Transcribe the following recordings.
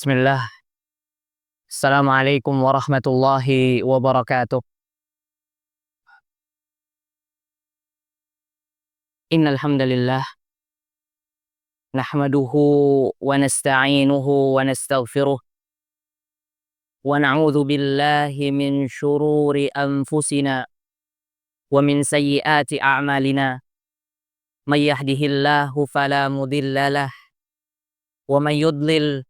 Bismillah. Assalamualaikum warahmatullahi wabarakatuh. Innal hamdalillah nahmaduhu wa nasta'inuhu wa nastaghfiruh wa na'udzu billahi min syururi anfusina wa min sayyiati a'malina. May yahdihillahu fala mudhillalah wa may yudlil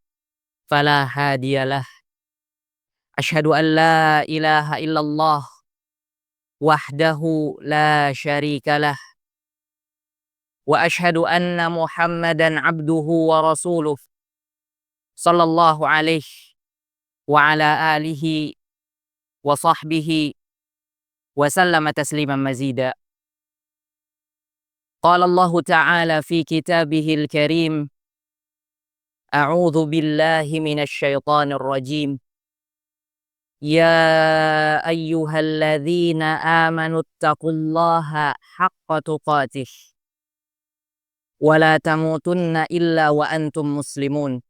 fala hadiyalah. Asyhadu an la ilaha illallah wahdahu la syarikalah. Wa asyhadu anna Muhammadan abduhu wa rasuluh sallallahu alaihi wa ala alihi wa sahbihi wa sallama tasliman mazida. Qala Allah ta'ala fi kitabihil karim, a'udzu billahi minasy syaithanir rajim. Ya ayyuhalladzina amanu taqullaha haqqa tuqatih wa la tamutunna illa wa antum muslimun.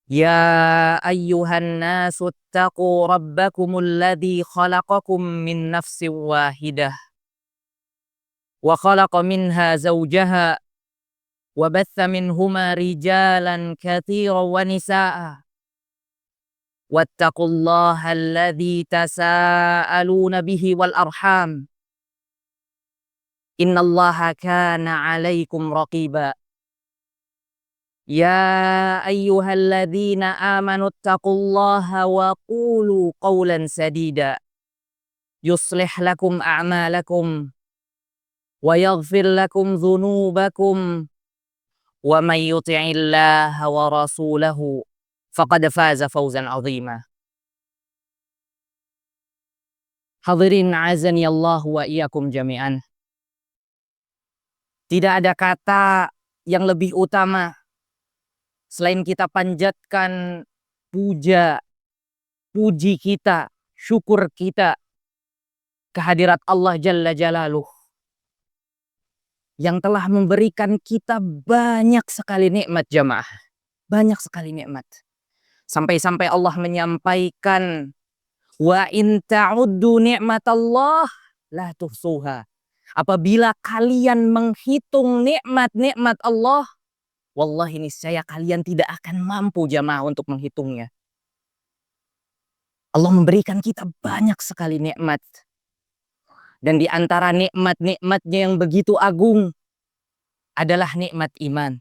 Ya ayyuhan nasu attaqu rabbakumul ladzi khalaqakum min nafsin wahidah wa khalaqa minha zawjaha wa batha minhuma rijalan katsiran wa nisaa. Wattaqullaha alladzi tasaaluna bihi wal arham. Innallaha kana 'alaikum raqiba. Ya ayyuhalladzina amanu taqullaha wa qulu qawlan sadida yuslih lakum a'malakum wa yaghfir lakum dhunubakum wa may yuti'illaha wa rasulahu faqad faza fawzan 'azima. Hadirin azani Allah wa iyyakum jami'an. Tidak ada kata yang lebih utama selain kita panjatkan puji kita, syukur kita kehadirat Allah Jalla Jalaluh yang telah memberikan kita banyak sekali nikmat jamaah. Banyak sekali nikmat. Sampai-sampai Allah menyampaikan, wa in ta'uddu ni'matallah la tuhsuha. Apabila kalian menghitung nikmat-nikmat Allah, wallahi niscaya kalian tidak akan mampu jamaah untuk menghitungnya. Allah memberikan kita banyak sekali nikmat. Dan di antara nikmat-nikmatnya yang begitu agung adalah nikmat iman.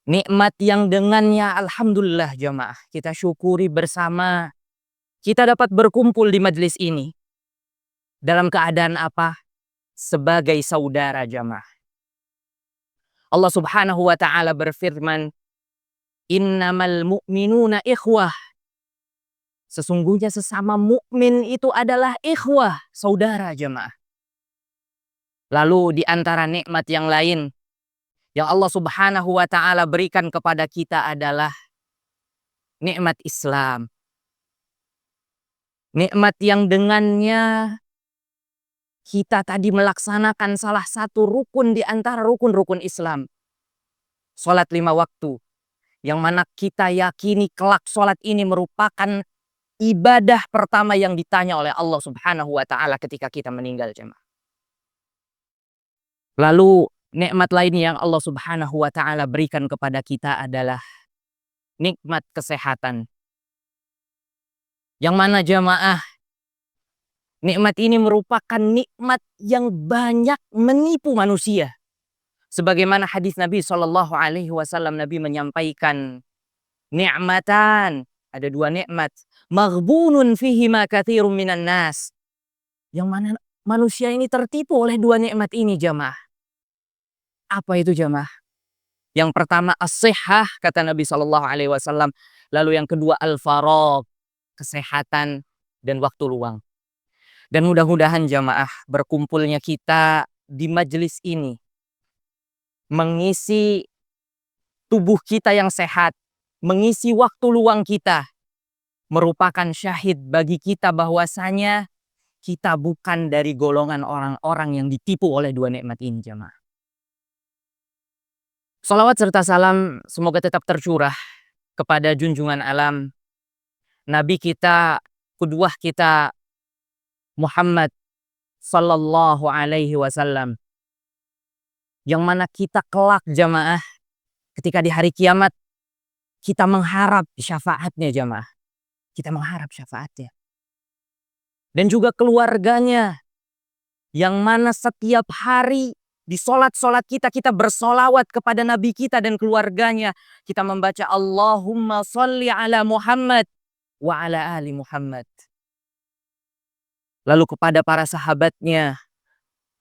Nikmat yang dengannya alhamdulillah jamaah kita syukuri bersama. Kita dapat berkumpul di majelis ini. Dalam keadaan apa? Sebagai saudara jamaah. Allah subhanahu wa ta'ala berfirman, innamal mu'minuna ikhwah. Sesungguhnya sesama mukmin itu adalah ikhwah, saudara jemaah. Lalu di antara nikmat yang lain yang Allah subhanahu wa ta'ala berikan kepada kita adalah nikmat Islam. Nikmat yang dengannya kita tadi melaksanakan salah satu rukun di antara rukun-rukun Islam. Salat 5 waktu. Yang mana kita yakini kelak salat ini merupakan ibadah pertama yang ditanya oleh Allah subhanahu wa ta'ala ketika kita meninggal jemaah. Lalu nikmat lain yang Allah subhanahu wa ta'ala berikan kepada kita adalah nikmat kesehatan. Yang mana jemaah, nikmat ini merupakan nikmat yang banyak menipu manusia. Sebagaimana hadis Nabi SAW, Nabi menyampaikan, ni'matan, ada 2 nikmat, maghbunun fihima katsirun minan nas. Yang mana manusia ini tertipu oleh 2 nikmat ini jamaah. Apa itu jamaah? Yang pertama as-sihhah, kata Nabi SAW. Lalu yang kedua al-faragh, kesehatan dan waktu luang. Dan mudah-mudahan jamaah berkumpulnya kita di majelis ini mengisi tubuh kita yang sehat, mengisi waktu luang kita, merupakan syahid bagi kita bahwasanya kita bukan dari golongan orang-orang yang ditipu oleh 2 nikmat ini jamaah. Salawat serta salam semoga tetap tercurah kepada junjungan alam Nabi kita, qudwah kita Muhammad sallallahu alaihi wasallam. Yang mana kita kelak jamaah ketika di hari kiamat kita mengharap syafaatnya jamaah. Kita mengharap syafaatnya. Dan juga keluarganya yang mana setiap hari di solat-solat kita bersolawat kepada Nabi kita dan keluarganya. Kita membaca Allahumma salli ala Muhammad wa ala ali Muhammad. Lalu kepada para sahabatnya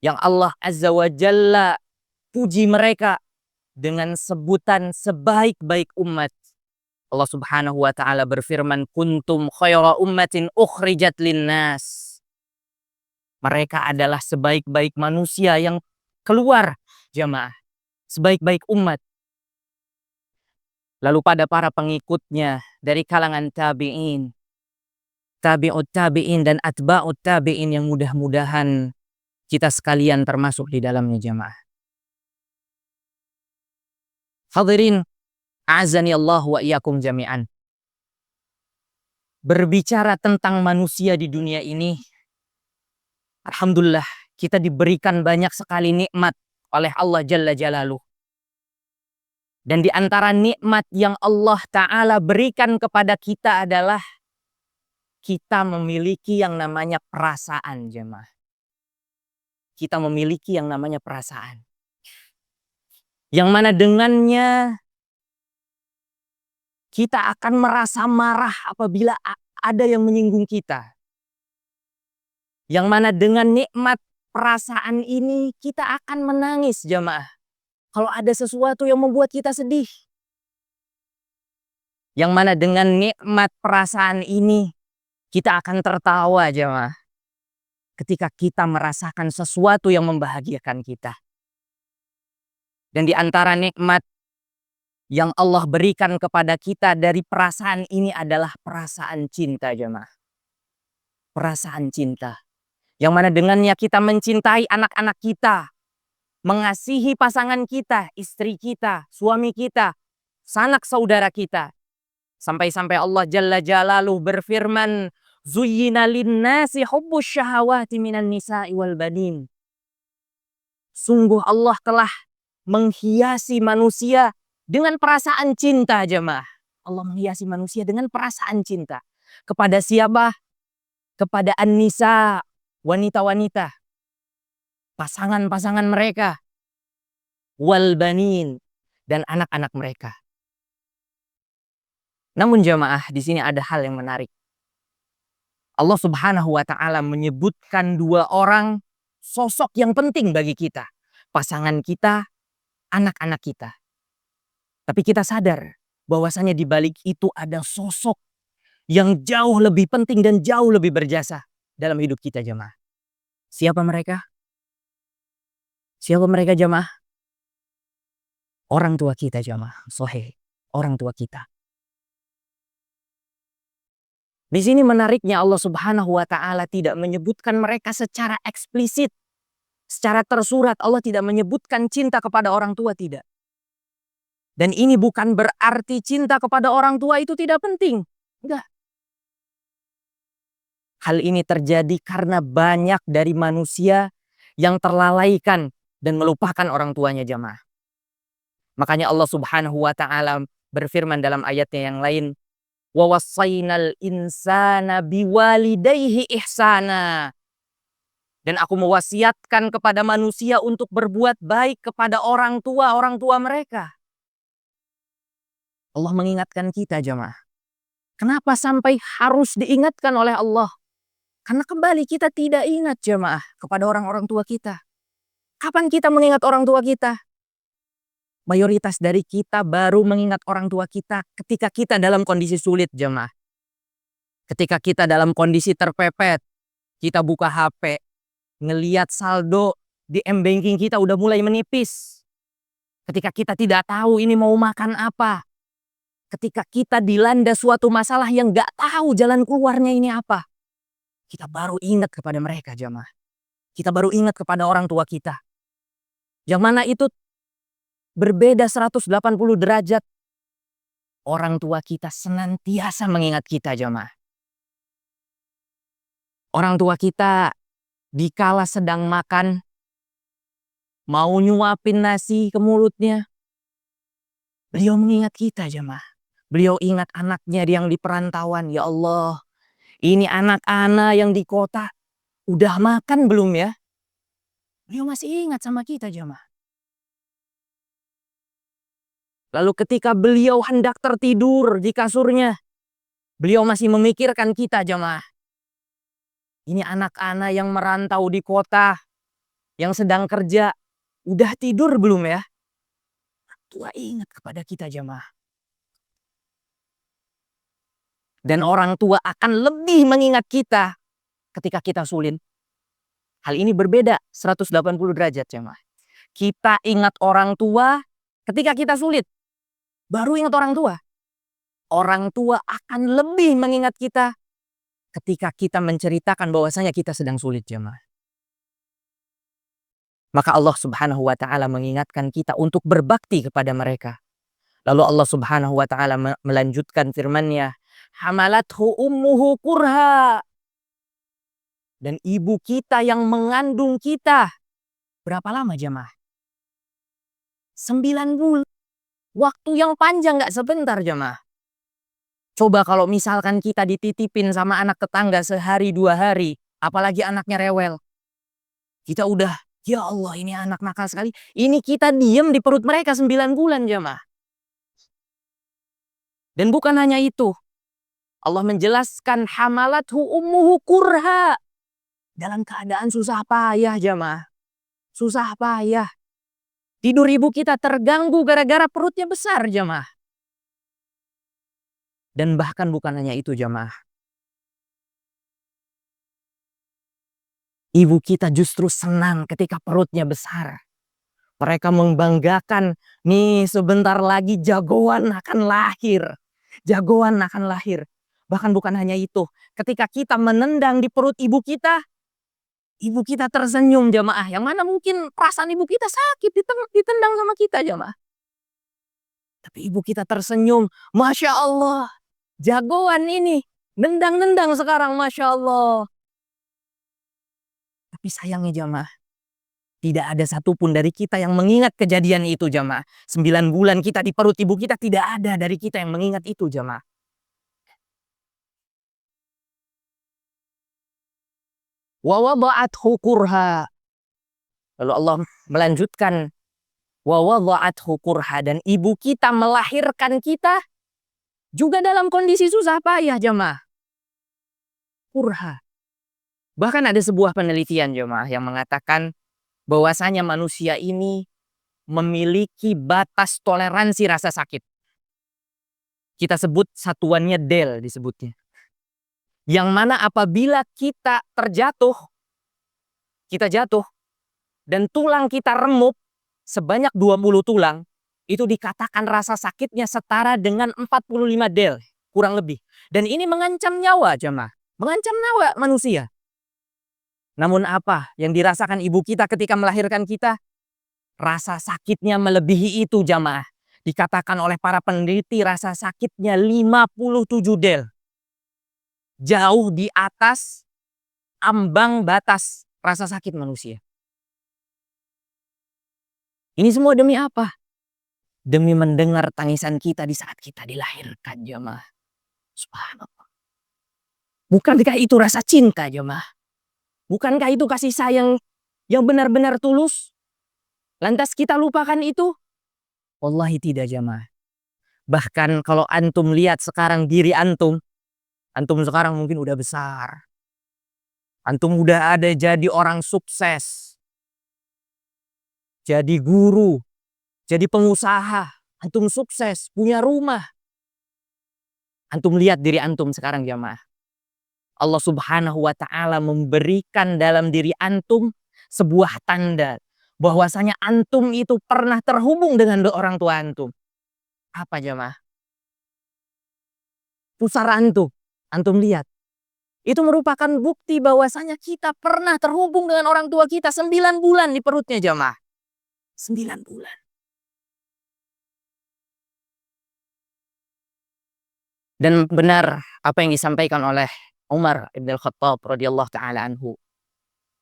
yang Allah Azza wa Jalla puji mereka dengan sebutan sebaik-baik umat. Allah Subhanahu wa taala berfirman, "Kuntum khaira ummatin ukhrijat linnas." Mereka adalah sebaik-baik manusia yang keluar jamaah, sebaik-baik umat. Lalu pada para pengikutnya dari kalangan tabi'in, tabi'ut tabi'in dan atba'ut tabi'in yang mudah-mudahan kita sekalian termasuk di dalamnya jamaah. Hadirin, a'azani Allah wa iyyakum jami'an. Berbicara tentang manusia di dunia ini, alhamdulillah kita diberikan banyak sekali nikmat oleh Allah Jalla Jalaluh. Dan di antara nikmat yang Allah Ta'ala berikan kepada kita adalah kita memiliki yang namanya perasaan jemaah. Kita memiliki yang namanya perasaan. Yang mana dengannya kita akan merasa marah apabila ada yang menyinggung kita. Yang mana dengan nikmat perasaan ini kita akan menangis jemaah. Kalau ada sesuatu yang membuat kita sedih. Yang mana dengan nikmat perasaan ini kita akan tertawa jemaah. Ketika kita merasakan sesuatu yang membahagiakan kita. Dan di antara nikmat yang Allah berikan kepada kita dari perasaan ini adalah perasaan cinta jemaah. Perasaan cinta. Yang mana dengannya kita mencintai anak-anak kita. Mengasihi pasangan kita, istri kita, suami kita, sanak saudara kita. Sampai-sampai Allah Jalla Jalaluh berfirman, "Zuyyina linnasi hubbus syahawati minan nisa'i wal banin." Sungguh Allah telah menghiasi manusia dengan perasaan cinta jemaah. Allah menghiasi manusia dengan perasaan cinta. Kepada siapa? Kepada an-nisa, wanita-wanita. Pasangan-pasangan mereka, wal banin, dan anak-anak mereka. Namun jamaah di sini ada hal yang menarik. Allah Subhanahu wa taala menyebutkan dua orang sosok yang penting bagi kita, pasangan kita, anak-anak kita. Tapi kita sadar bahwasanya di balik itu ada sosok yang jauh lebih penting dan jauh lebih berjasa dalam hidup kita jamaah. Siapa mereka? Siapa mereka jamaah? Orang tua kita jamaah. Sahih. Orang tua kita. Di sini menariknya Allah Subhanahu wa taala tidak menyebutkan mereka secara eksplisit. Secara tersurat Allah tidak menyebutkan cinta kepada orang tua, tidak. Dan ini bukan berarti cinta kepada orang tua itu tidak penting. Enggak. Hal ini terjadi karena banyak dari manusia yang terlalaikan dan melupakan orang tuanya jamaah. Makanya Allah Subhanahu wa taala berfirman dalam ayatnya yang lain, "Wa wassaynal insana biwalidayhi ihsana." Dan aku mewasiatkan kepada manusia untuk berbuat baik kepada orang tua mereka. Allah mengingatkan kita jamaah. Kenapa sampai harus diingatkan oleh Allah? Karena kembali kita tidak ingat jamaah kepada orang-orang tua kita. Kapan kita mengingat orang tua kita? Mayoritas dari kita baru mengingat orang tua kita ketika kita dalam kondisi sulit jemaah. Ketika kita dalam kondisi terpepet, kita buka HP, ngeliat saldo di m-banking kita udah mulai menipis. Ketika kita tidak tahu ini mau makan apa. Ketika kita dilanda suatu masalah yang gak tahu jalan keluarnya ini apa. Kita baru ingat kepada mereka jemaah. Kita baru ingat kepada orang tua kita. Yang mana itu berbeda 180 derajat. Orang tua kita senantiasa mengingat kita jamaah. Orang tua kita dikala sedang makan, mau nyuapin nasi ke mulutnya, beliau mengingat kita jamaah. Beliau ingat anaknya yang di perantauan. Ya Allah, ini anak-anak yang di kota udah makan belum ya? Beliau masih ingat sama kita jamaah. Lalu ketika beliau hendak tertidur di kasurnya, beliau masih memikirkan kita jamaah. Ini anak-anak yang merantau di kota, yang sedang kerja, udah tidur belum ya? Tua ingat kepada kita jamaah. Dan orang tua akan lebih mengingat kita ketika kita sulit. Hal ini berbeda 180 derajat jamaah. Kita ingat orang tua ketika kita sulit. Baru ingat orang tua. Orang tua akan lebih mengingat kita ketika kita menceritakan bahwasanya kita sedang sulit jamaah. Maka Allah Subhanahu wa taala mengingatkan kita untuk berbakti kepada mereka. Lalu Allah Subhanahu wa taala melanjutkan firman-Nya, "Hamalathu ummuhu kurha." Dan ibu kita yang mengandung kita berapa lama jamaah? 9 bulan. Waktu yang panjang, gak sebentar jamaah. Coba kalau misalkan kita dititipin sama anak tetangga sehari 2 hari, apalagi anaknya rewel. Kita udah, ya Allah ini anak nakal sekali. Ini kita diem di perut mereka 9 bulan jamaah. Dan bukan hanya itu. Allah menjelaskan hamalathu ummuhu kurha. Dalam keadaan susah payah jamaah. Susah payah. Tidur ibu kita terganggu gara-gara perutnya besar jamaah. Dan bahkan bukan hanya itu jamaah. Ibu kita justru senang ketika perutnya besar. Mereka membanggakan, nih sebentar lagi jagoan akan lahir. Jagoan akan lahir. Bahkan bukan hanya itu. Ketika kita menendang di perut ibu kita tersenyum jamaah. Yang mana mungkin perasaan ibu kita sakit ditendang sama kita jamaah. Tapi ibu kita tersenyum. Masya Allah. Jagoan ini. Nendang-nendang sekarang Masya Allah. Tapi sayangnya jamaah. Tidak ada satupun dari kita yang mengingat kejadian itu jamaah. 9 bulan kita di perut ibu kita tidak ada dari kita yang mengingat itu jamaah. Wa wada'athu kurha. Lalu Allah melanjutkan. Wa wada'athu kurha. Dan ibu kita melahirkan kita juga dalam kondisi susah payah jamaah. Kurha. Bahkan ada sebuah penelitian jemaah yang mengatakan bahwasanya manusia ini memiliki batas toleransi rasa sakit. Kita sebut satuannya del disebutnya. Yang mana apabila kita kita jatuh dan tulang kita remuk sebanyak 20 tulang, itu dikatakan rasa sakitnya setara dengan 45 del, kurang lebih. Dan ini mengancam nyawa jemaah, mengancam nyawa manusia. Namun apa yang dirasakan ibu kita ketika melahirkan kita? Rasa sakitnya melebihi itu jamaah. Dikatakan oleh para peneliti rasa sakitnya 57 del. Jauh di atas ambang batas rasa sakit manusia. Ini semua demi apa? Demi mendengar tangisan kita di saat kita dilahirkan jamaah. Subhanallah. Bukankah itu rasa cinta jamaah? Bukankah itu kasih sayang yang benar-benar tulus? Lantas kita lupakan itu? Wallahi tidak jamaah. Bahkan kalau antum lihat sekarang diri antum sekarang mungkin udah besar. Antum udah ada jadi orang sukses. Jadi guru. Jadi pengusaha. Antum sukses, punya rumah. Antum lihat diri antum sekarang jamaah. Allah Subhanahu wa taala memberikan dalam diri antum sebuah tanda bahwasanya antum itu pernah terhubung dengan orang tua antum. Apa jemaah? Pusara antum lihat. Itu merupakan bukti bahwasanya kita pernah terhubung dengan orang tua kita 9 bulan di perutnya jemaah. 9 bulan. Dan benar apa yang disampaikan oleh Umar ibn al-Khattab radhiyallahu taala anhu.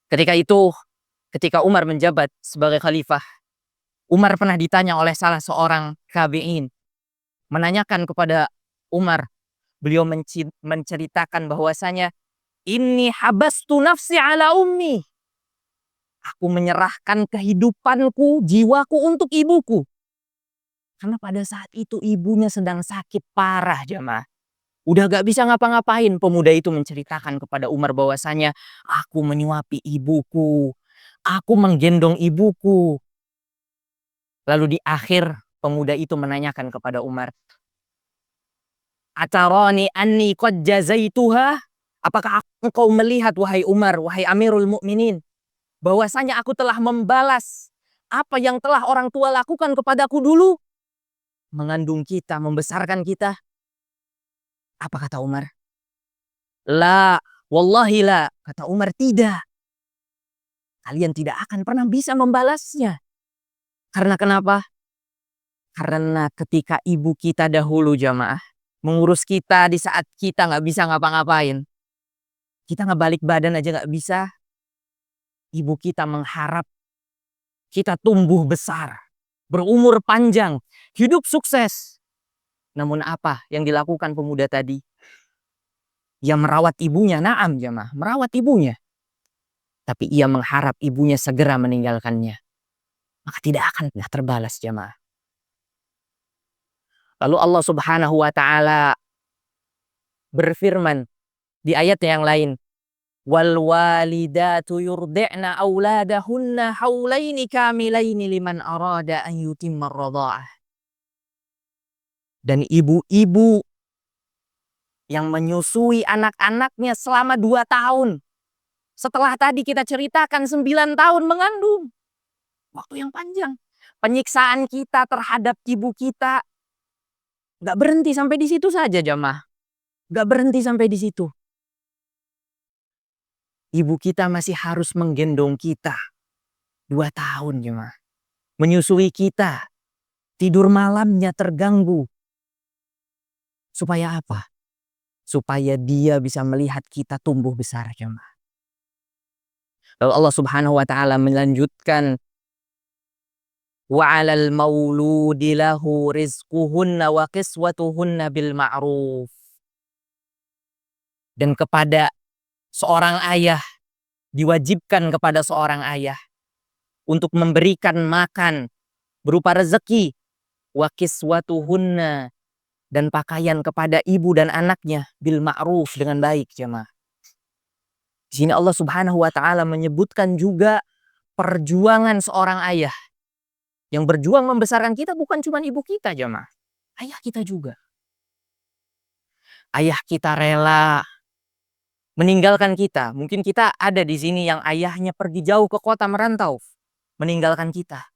Ketika itu, ketika Umar menjabat sebagai khalifah, Umar pernah ditanya oleh salah seorang tabi'in, menanyakan kepada Umar, beliau menceritakan bahwasanya inni habastu nafsi ala ummi. Aku menyerahkan kehidupanku, jiwaku untuk ibuku. Karena pada saat itu ibunya sedang sakit parah, jamaah. Udah gak bisa ngapa-ngapain. Pemuda itu menceritakan kepada Umar bahwasanya aku menyuapi ibuku. Aku menggendong ibuku. Lalu di akhir pemuda itu menanyakan kepada Umar, Atarani anni qad jazaituha? Apakah engkau melihat wahai Umar, wahai Amirul Mukminin, bahwasanya aku telah membalas apa yang telah orang tua lakukan kepadaku dulu? Mengandung kita, membesarkan kita. Apa kata Umar? La, wallahi la. Kata Umar, tidak. Kalian tidak akan pernah bisa membalasnya. Karena kenapa? Karena ketika ibu kita dahulu, jamaah, mengurus kita di saat kita nggak bisa ngapa-ngapain. Kita nggak balik badan aja nggak bisa. Ibu kita mengharap kita tumbuh besar, berumur panjang, hidup sukses. Namun apa yang dilakukan pemuda tadi? Ia merawat ibunya, naam jamaah, merawat ibunya. Tapi ia mengharap ibunya segera meninggalkannya. Maka tidak akan pernah terbalas jamaah. Lalu Allah Subhanahu wa taala berfirman di ayat yang lain, wal walidatu yurdi'na auladahunna haulaini kamilaini liman arada an yutimma ar-radha'ah. Dan ibu-ibu yang menyusui anak-anaknya selama 2 tahun. Setelah tadi kita ceritakan 9 tahun mengandung. Waktu yang panjang. Penyiksaan kita terhadap ibu kita gak berhenti sampai di situ saja jamaah. Gak berhenti sampai di situ. Ibu kita masih harus menggendong kita 2 tahun jemaah. Menyusui kita. Tidur malamnya terganggu. Supaya apa? Supaya dia bisa melihat kita tumbuh besar jemaah. Lalu Allah Subhanahu wa taala melanjutkan, wa 'alal mauludi lahu rizquhunna wa qiswatuhunna bil ma'ruf. Dan kepada seorang ayah, diwajibkan kepada seorang ayah untuk memberikan makan berupa rezeki, wa kiswatuhunna, dan pakaian kepada ibu dan anaknya bil ma'ruf, dengan baik jemaah. Di sini Allah Subhanahu wa taala menyebutkan juga perjuangan seorang ayah. Yang berjuang membesarkan kita bukan cuma ibu kita jemaah. Ayah kita juga. Ayah kita rela meninggalkan kita. Mungkin kita ada di sini yang ayahnya pergi jauh ke kota merantau, meninggalkan kita.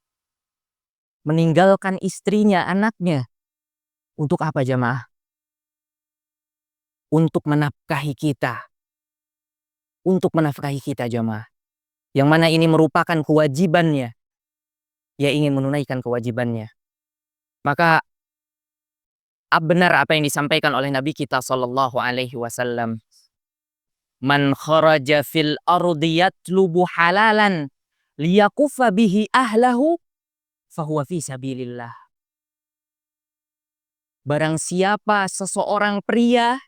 Meninggalkan istrinya, anaknya. Untuk apa jemaah? Untuk menafkahi kita. Untuk menafkahi kita jemaah. Yang mana ini merupakan kewajibannya. Ia ingin menunaikan kewajibannya. Maka benar apa yang disampaikan oleh Nabi kita sallallahu alaihi wasallam. Man kharaja fil ardi yatlubu halalan liyakuffa bihi ahlahu fahuwa fi sabilillah. Barang siapa seseorang pria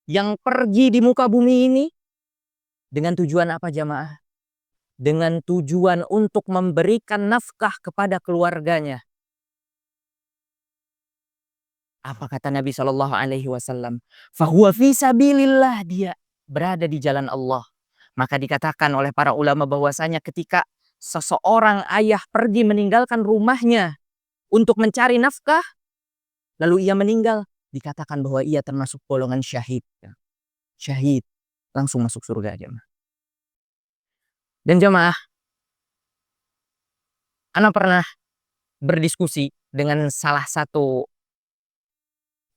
yang pergi di muka bumi ini dengan tujuan apa jamaah? Dengan tujuan untuk memberikan nafkah kepada keluarganya. Apa kata Nabi Shallallahu Alaihi Wasallam? Fahuwa fi sabilillah, dia berada di jalan Allah. Maka dikatakan oleh para ulama bahwasanya ketika seseorang ayah pergi meninggalkan rumahnya untuk mencari nafkah, lalu ia meninggal, dikatakan bahwa ia termasuk golongan syahid. Syahid, langsung masuk surga jemaah. Dan jemaah, ana pernah berdiskusi dengan salah satu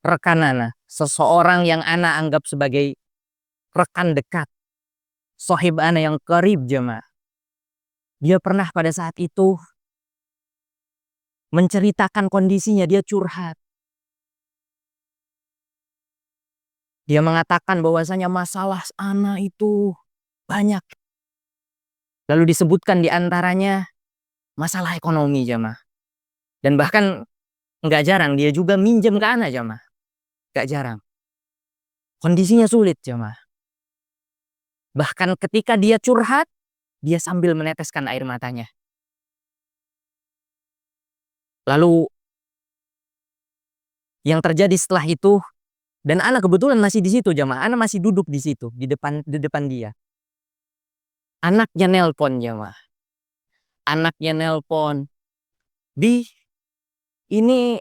rekan ana, seseorang yang ana anggap sebagai rekan dekat, sohib ana yang qarib jemaah. Dia pernah pada saat itu menceritakan kondisinya, dia curhat. Dia mengatakan bahwasanya masalah anak itu banyak. Lalu disebutkan di antaranya masalah ekonomi jamaah. Dan bahkan nggak jarang dia juga minjem ke anak jamaah. Nggak jarang. Kondisinya sulit jamaah. Bahkan ketika dia curhat, dia sambil meneteskan air matanya. Lalu yang terjadi setelah itu, dan anak kebetulan masih di situ jamaah. Anak masih duduk di situ di depan dia. Anaknya nelpon jamaah. Anaknya nelpon. Bi, ini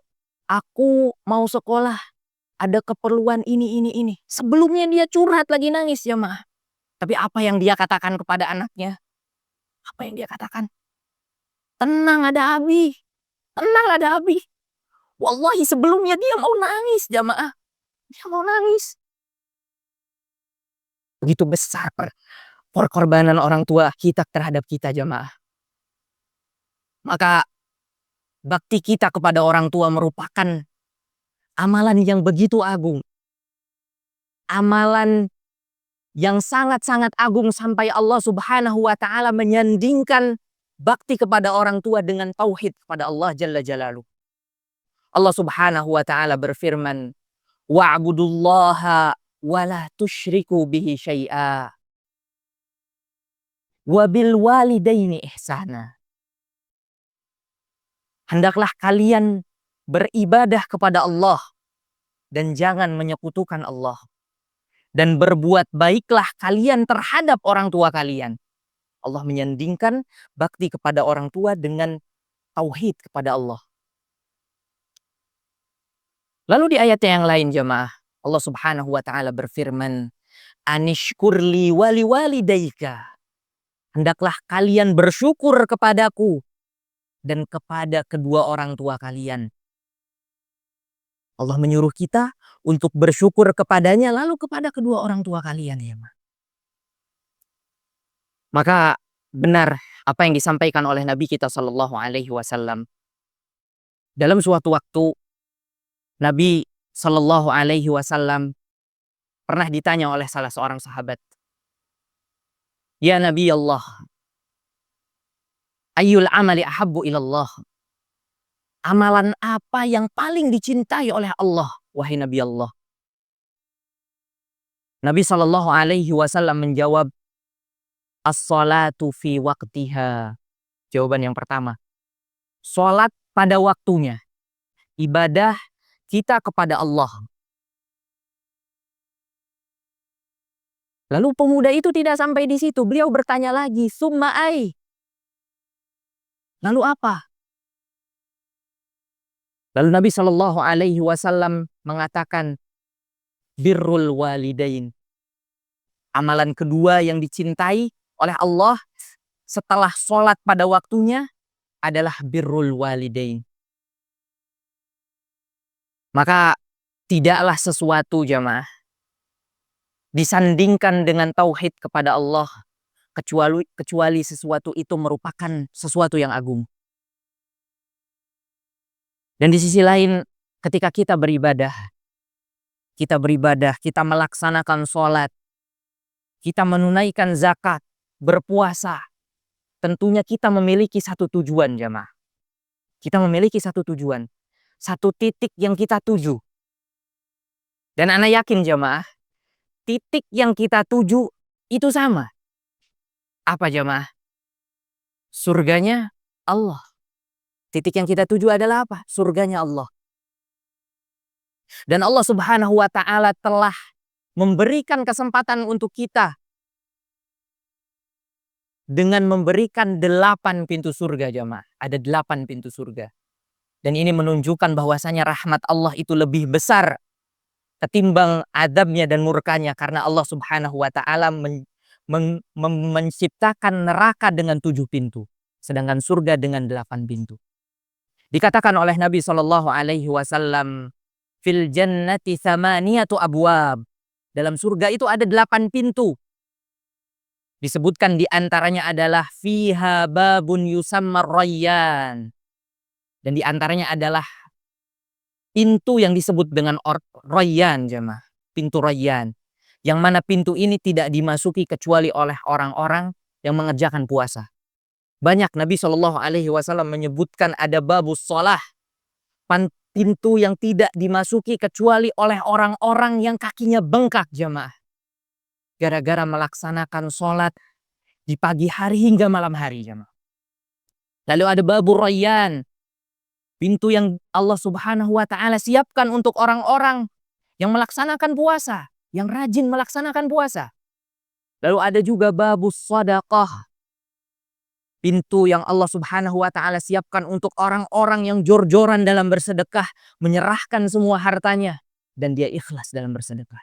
aku mau sekolah. Ada keperluan ini. Sebelumnya dia curhat lagi nangis jamaah. Tapi apa yang dia katakan kepada anaknya? Apa yang dia katakan? Tenang ada Abi. Tenang ada Abi. Wallahi sebelumnya dia mau nangis jamaah. Dia mau nangis. Begitu besar perkorbanan orang tua kita terhadap kita jamaah. Maka bakti kita kepada orang tua merupakan amalan yang begitu agung. Amalan yang sangat-sangat agung sampai Allah Subhanahu wa taala menyandingkan bakti kepada orang tua dengan tauhid kepada Allah Jalla Jalaluhu. Allah Subhanahu wa taala berfirman, "Wa'budullaha wa la tusyriku bihi syai'a. Wa bil walidaini ihsana." Hendaklah kalian beribadah kepada Allah dan jangan menyekutukan Allah. Dan berbuat baiklah kalian terhadap orang tua kalian. Allah menyandingkan bakti kepada orang tua dengan tauhid kepada Allah. Lalu di ayat yang lain jemaah, Allah Subhanahu wa taala berfirman, "Anishkurli wali walidayka." Hendaklah kalian bersyukur kepadaku dan kepada kedua orang tua kalian. Allah menyuruh kita untuk bersyukur kepadanya lalu kepada kedua orang tua kalian ya, Ma. Maka benar apa yang disampaikan oleh Nabi kita Shallallahu Alaihi Wasallam. Dalam suatu waktu Nabi Shallallahu Alaihi Wasallam pernah ditanya oleh salah seorang sahabat, "Ya Nabi Allah, ayyul amali ahabbu ilallah?" Amalan apa yang paling dicintai oleh Allah, wahai Nabi Allah? Nabi Shallallahu Alaihi Wasallam menjawab, "As-salatu fi waqtiha." Jawaban yang pertama, salat pada waktunya. Ibadah kita kepada Allah. Lalu pemuda itu tidak sampai di situ. Beliau bertanya lagi, "Summa ai?" Lalu apa? Lalu Nabi Shallallahu Alaihi Wasallam mengatakan, birrul walidain. Amalan kedua yang dicintai oleh Allah setelah sholat pada waktunya adalah birrul walidain. Maka tidaklah sesuatu jamaah disandingkan dengan tauhid kepada Allah kecuali sesuatu itu merupakan sesuatu yang agung. Dan di sisi lain ketika kita beribadah, kita melaksanakan sholat, kita menunaikan zakat, berpuasa, tentunya kita memiliki satu tujuan jamaah. Kita memiliki satu tujuan, satu titik yang kita tuju. Dan ana yakin jamaah, titik yang kita tuju itu sama. Apa jamaah? Surganya Allah. Titik yang kita tuju adalah apa? Surganya Allah. Dan Allah Subhanahu wa taala telah memberikan kesempatan untuk kita dengan memberikan 8 pintu surga jamaah. Ada 8 pintu surga. Dan ini menunjukkan bahwasanya rahmat Allah itu lebih besar ketimbang adabnya dan murkanya. Karena Allah Subhanahu wa ta'ala menciptakan neraka dengan 7 pintu. Sedangkan surga dengan 8 pintu. Dikatakan oleh Nabi Shallallahu Alaihi Wasallam, fil jannati thamaniyatu abwab. Dalam surga itu ada 8 pintu. Disebutkan di antaranya adalah fiha babun yusammar rayyan. Dan di antaranya adalah pintu yang disebut dengan rayyan jemaah. pintu Rayyan. Yang mana pintu ini tidak dimasuki kecuali oleh orang-orang yang mengerjakan puasa. Banyak Nabi Shallallahu Alaihi Wasallam menyebutkan ada babus sholah, pintu yang tidak dimasuki kecuali oleh orang-orang yang kakinya bengkak jamaah. Gara-gara melaksanakan sholat di pagi hari hingga malam hari jamaah. Lalu ada babur Rayyan, pintu yang Allah Subhanahu wa taala siapkan untuk orang-orang yang melaksanakan puasa, yang rajin melaksanakan puasa. Lalu ada juga babus shadaqah, pintu yang Allah Subhanahu wa taala siapkan untuk orang-orang yang jor-joran dalam bersedekah, menyerahkan semua hartanya dan dia ikhlas dalam bersedekah.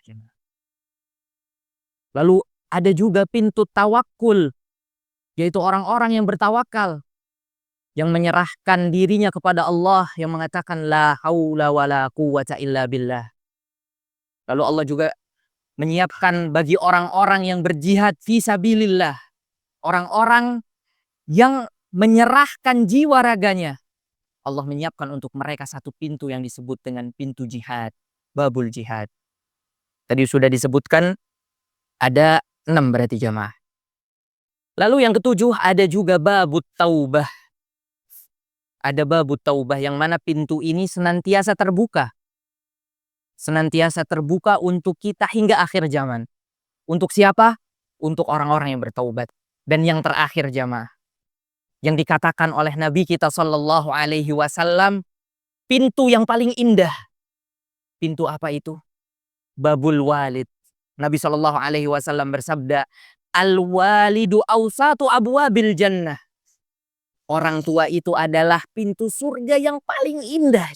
Lalu ada juga pintu tawakul, yaitu orang-orang yang bertawakal, yang menyerahkan dirinya kepada Allah, yang mengatakan la haula wala quwwata illa billah. Lalu Allah juga menyiapkan bagi orang-orang yang berjihad fi sabilillah, orang-orang yang menyerahkan jiwa raganya, Allah menyiapkan untuk mereka satu pintu yang disebut dengan pintu jihad, babul jihad. Tadi sudah disebutkan ada 6 berarti jamaah. Lalu yang ketujuh ada juga babut taubah. Ada babut taubah yang mana pintu ini senantiasa terbuka. Senantiasa terbuka untuk kita hingga akhir zaman. Untuk siapa? Untuk orang-orang yang bertaubat. Dan yang terakhir jamaah, yang dikatakan oleh Nabi kita Shallallahu Alaihi Wasallam, pintu yang paling indah. Pintu apa itu? Babul walid. Nabi Shallallahu Alaihi Wasallam bersabda, al-walidu awsatu abwabil jannah. Orang tua itu adalah pintu surga yang paling indah.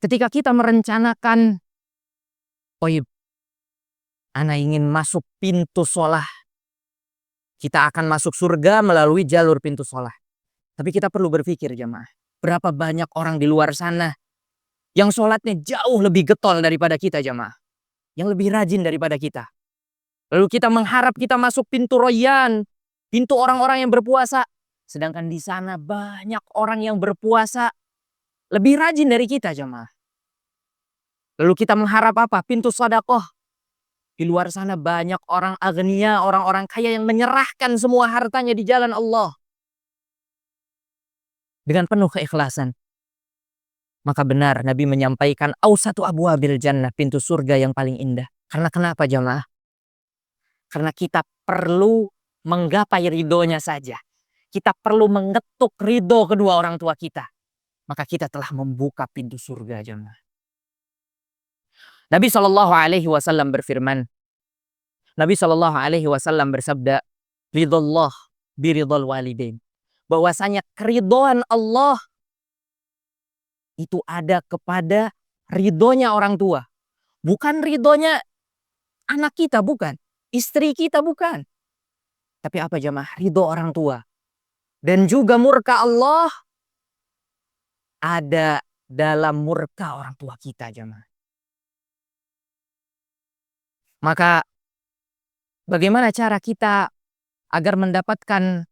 Ketika kita merencanakan, ana ingin masuk pintu sholah, kita akan masuk surga melalui jalur pintu sholah. Tapi kita perlu berpikir jamaah, berapa banyak orang di luar sana yang sholatnya jauh lebih getol daripada kita jamaah, yang lebih rajin daripada kita. Lalu kita mengharap kita masuk pintu Rayyan, pintu orang-orang yang berpuasa. Sedangkan di sana banyak orang yang berpuasa lebih rajin dari kita jamaah. Lalu kita mengharap apa? Pintu sedekah. Di luar sana banyak orang agnia, orang-orang kaya yang menyerahkan semua hartanya di jalan Allah dengan penuh keikhlasan. Maka benar Nabi menyampaikan awsatu abwabil jannah, pintu surga yang paling indah. Karena kenapa jamaah? Karena kita perlu menggapai ridhonya saja. Kita perlu mengetuk ridho kedua orang tua kita. Maka kita telah membuka pintu surga jemaah. Nabi Shallallahu Alaihi Wasallam berfirman. Nabi Shallallahu Alaihi Wasallam bersabda, ridhollah biridhol walidain. Bahwasanya keridhaan Allah itu ada kepada ridhonya orang tua. Bukan ridhonya anak kita, bukan. Istri kita, bukan. Tapi apa jemaah? Ridho orang tua. Dan juga murka Allah ada dalam murka orang tua kita jemaah. Maka bagaimana cara kita agar mendapatkan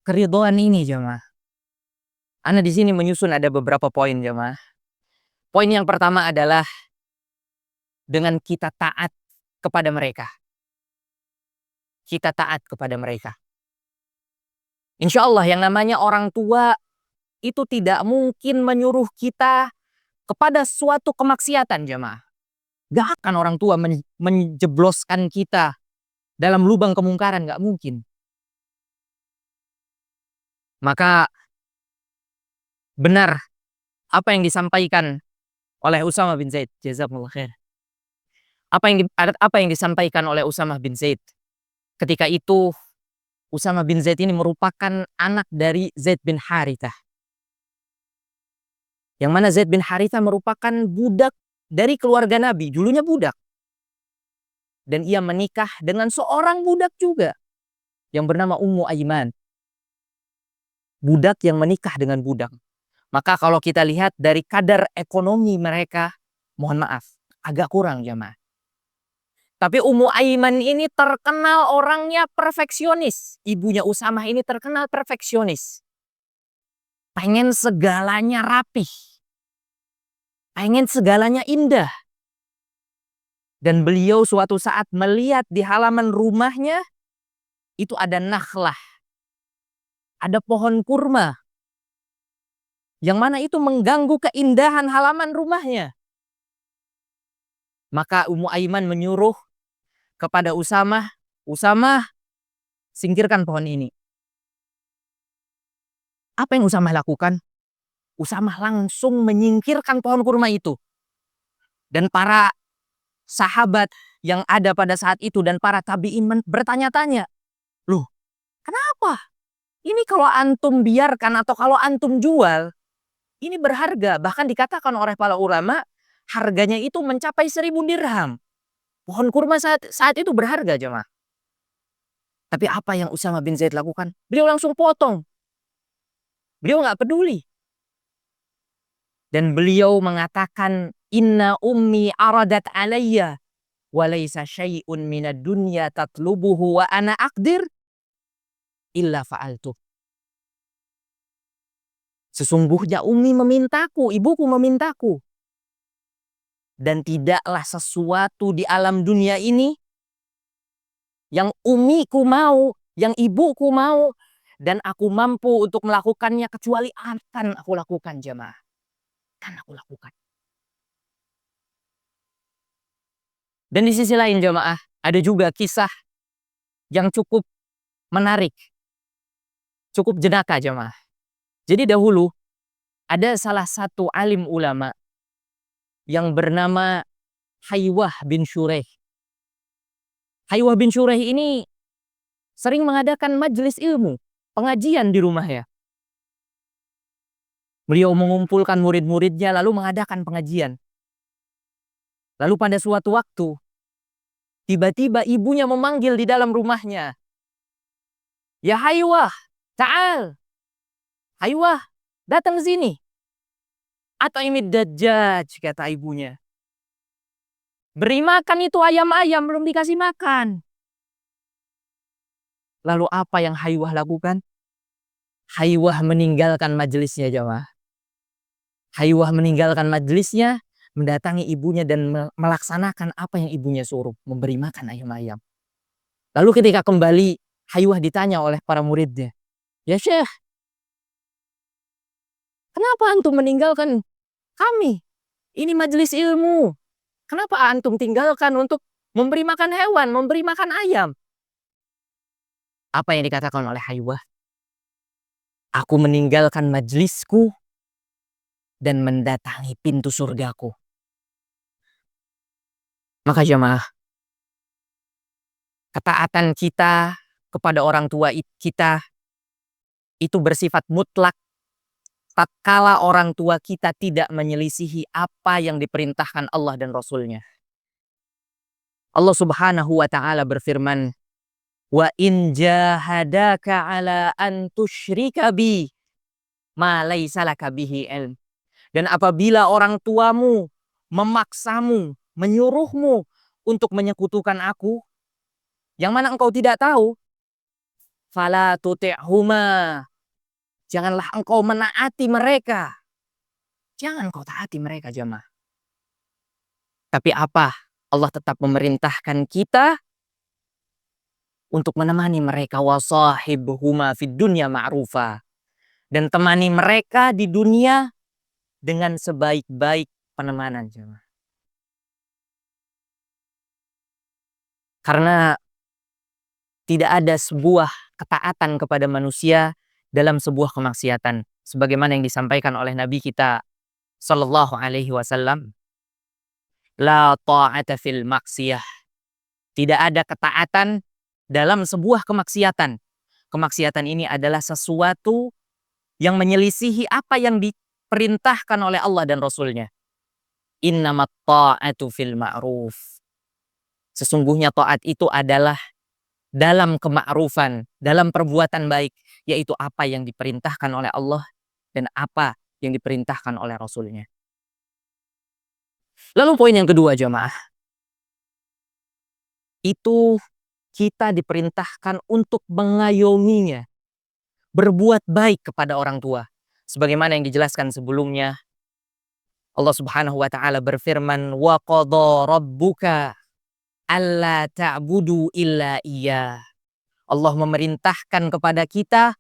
keridhaan ini jemaah? Ana di sini menyusun ada beberapa poin jemaah. Poin yang pertama adalah dengan kita taat kepada mereka. Kita taat kepada mereka. Insya Allah yang namanya orang tua itu tidak mungkin menyuruh kita kepada suatu kemaksiatan jemaah. Gak akan orang tua menjebloskan kita dalam lubang kemungkaran, gak mungkin. Maka benar apa yang disampaikan oleh Usama bin Zaid, jazakumullah khair. Apa yang disampaikan oleh Usama bin Zaid? Ketika itu Usama bin Zaid ini merupakan anak dari Zaid bin Harithah. Yang mana Zaid bin Harithah merupakan budak dari keluarga Nabi, dulunya budak. Dan ia menikah dengan seorang budak juga yang bernama Ummu Aiman. Budak yang menikah dengan budak. Maka kalau kita lihat dari kadar ekonomi mereka, mohon maaf, agak kurang jemaah. Tapi Ummu Aiman ini terkenal orangnya perfeksionis. Ibunya Usama ini terkenal perfeksionis. Pengen segalanya rapih. pengen segalanya indah. Dan beliau suatu saat melihat di halaman rumahnya itu ada nakhlah, ada pohon kurma, yang mana itu mengganggu keindahan halaman rumahnya. Maka Ummu Aiman menyuruh kepada Usamah, Usamah, singkirkan pohon ini. Apa yang Usamah lakukan? Usamah langsung menyingkirkan pohon kurma itu. Dan para sahabat yang ada pada saat itu dan para tabi'in bertanya-tanya, loh, kenapa? Ini kalau antum biarkan atau kalau antum jual, ini berharga. Bahkan dikatakan oleh para ulama, harganya itu mencapai 1.000 dirham. Pohon kurma saat itu berharga, jemaah. Tapi apa yang Usama bin Zaid lakukan? Beliau langsung potong. Beliau nggak peduli. Dan beliau mengatakan, inna ummi aradat alayya walaysa syai'un minad dunya tatlubuhu wa ana aqdir illa fa'altu. Sesungguhnya Umi memintaku, ibuku memintaku. Dan tidaklah sesuatu di alam dunia ini yang umiku mau, yang ibuku mau, dan aku mampu untuk melakukannya kecuali akan aku lakukan, jemaah. Akan aku lakukan. Dan di sisi lain, jemaah, ada juga kisah yang cukup menarik, cukup jenaka, jemaah. Jadi dahulu ada salah satu alim ulama yang bernama Haywah bin Shuraih. Haywah bin Shuraih ini sering mengadakan majelis ilmu, pengajian di rumahnya. Beliau mengumpulkan murid-muridnya lalu mengadakan pengajian. Lalu pada suatu waktu, tiba-tiba ibunya memanggil di dalam rumahnya. Ya Haywah, ta'al. Haywah, datang sini. At'imid dajjaj, kata ibunya. Beri makan itu ayam-ayam, belum dikasih makan. Lalu apa yang Haywah lakukan? Haywah meninggalkan majelisnya, jemaah. Haywah meninggalkan majelisnya, mendatangi ibunya dan melaksanakan apa yang ibunya suruh, memberi makan ayam-ayam. Lalu ketika kembali, Haywah ditanya oleh para muridnya, ya Syekh, kenapa antum meninggalkan kami? Ini majelis ilmu. Kenapa antum tinggalkan untuk memberi makan hewan, memberi makan ayam? Apa yang dikatakan oleh Haywah? Aku meninggalkan majelisku dan mendatangi pintu surgaku. Maka jemaah, ketaatan kita kepada orang tua kita itu bersifat mutlak tatkala orang tua kita tidak menyelisihi apa yang diperintahkan Allah dan Rasul-Nya. Allah Subhanahu wa taala berfirman, "Wa in jahadaka 'ala an tusyrika bi ma laisa laka bihi ilm." Dan apabila orang tuamu memaksamu, menyuruhmu untuk menyekutukan aku yang mana engkau tidak tahu, fala tuti'huma. Janganlah engkau menaati mereka. Jangan kau taati mereka, jemaah. Tapi apa? Allah tetap memerintahkan kita untuk menemani mereka, wasahibhuma fid dunya ma'rufa. Dan temani mereka di dunia dengan sebaik-baik penemanan, jemaah. Karena tidak ada sebuah ketaatan kepada manusia dalam sebuah kemaksiatan. Sebagaimana yang disampaikan oleh Nabi kita Sallallahu Alaihi Wasallam, la ta'ata fil maksiyah. Tidak ada ketaatan dalam sebuah kemaksiatan. Kemaksiatan ini adalah sesuatu yang menyelisihi apa yang diperintahkan oleh Allah dan Rasul-Nya. Innamat ta'atu fil ma'ruf. Sesungguhnya taat itu adalah dalam kema'rufan, dalam perbuatan baik, yaitu apa yang diperintahkan oleh Allah dan apa yang diperintahkan oleh Rasul-Nya. Lalu poin yang kedua, jemaah, itu kita diperintahkan untuk mengayominya, berbuat baik kepada orang tua. Sebagaimana yang dijelaskan sebelumnya, Allah Subhanahu wa taala berfirman, "Wa qadha rabbuka alla ta'budu illa iyyah." Allah memerintahkan kepada kita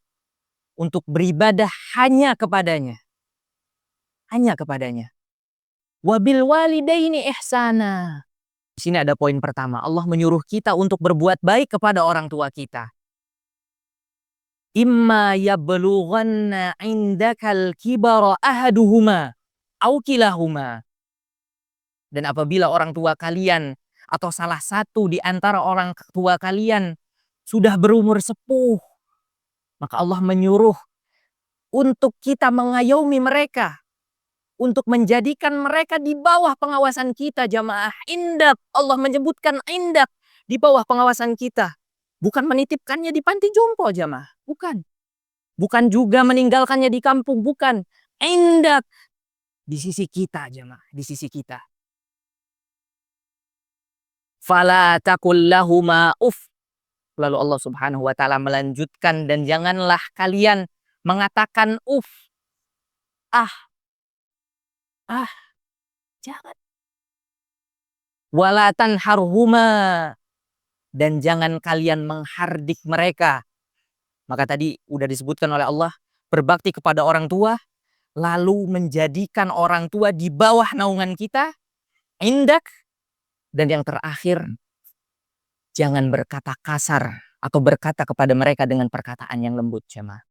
untuk beribadah hanya kepadanya. Hanya kepadanya. Wabil walidaini ihsana. Di sini ada poin pertama. Allah menyuruh kita untuk berbuat baik kepada orang tua kita. Imma yablughanna indakal kibara ahaduhuma au kilahuma. Dan apabila orang tua kalian atau salah satu di antara orang tua kalian sudah berumur sepuh, maka Allah menyuruh untuk kita mengayomi mereka, untuk menjadikan mereka di bawah pengawasan kita, jamaah. Indak, Allah menyebutkan indak, di bawah pengawasan kita. Bukan menitipkannya di panti jompo, jamaah. Bukan. Bukan juga meninggalkannya di kampung, bukan. Indak, di sisi kita, jamaah. Di sisi kita. Fala taqul lahuma uff. Lalu Allah Subhanahu wa taala melanjutkan, dan janganlah kalian mengatakan uff. Jangan. Wala tanharhuma, dan jangan kalian menghardik mereka. Maka tadi udah disebutkan oleh Allah, berbakti kepada orang tua, lalu menjadikan orang tua di bawah naungan kita, indak, dan yang terakhir, jangan berkata kasar atau berkata kepada mereka dengan perkataan yang lembut, jemaah.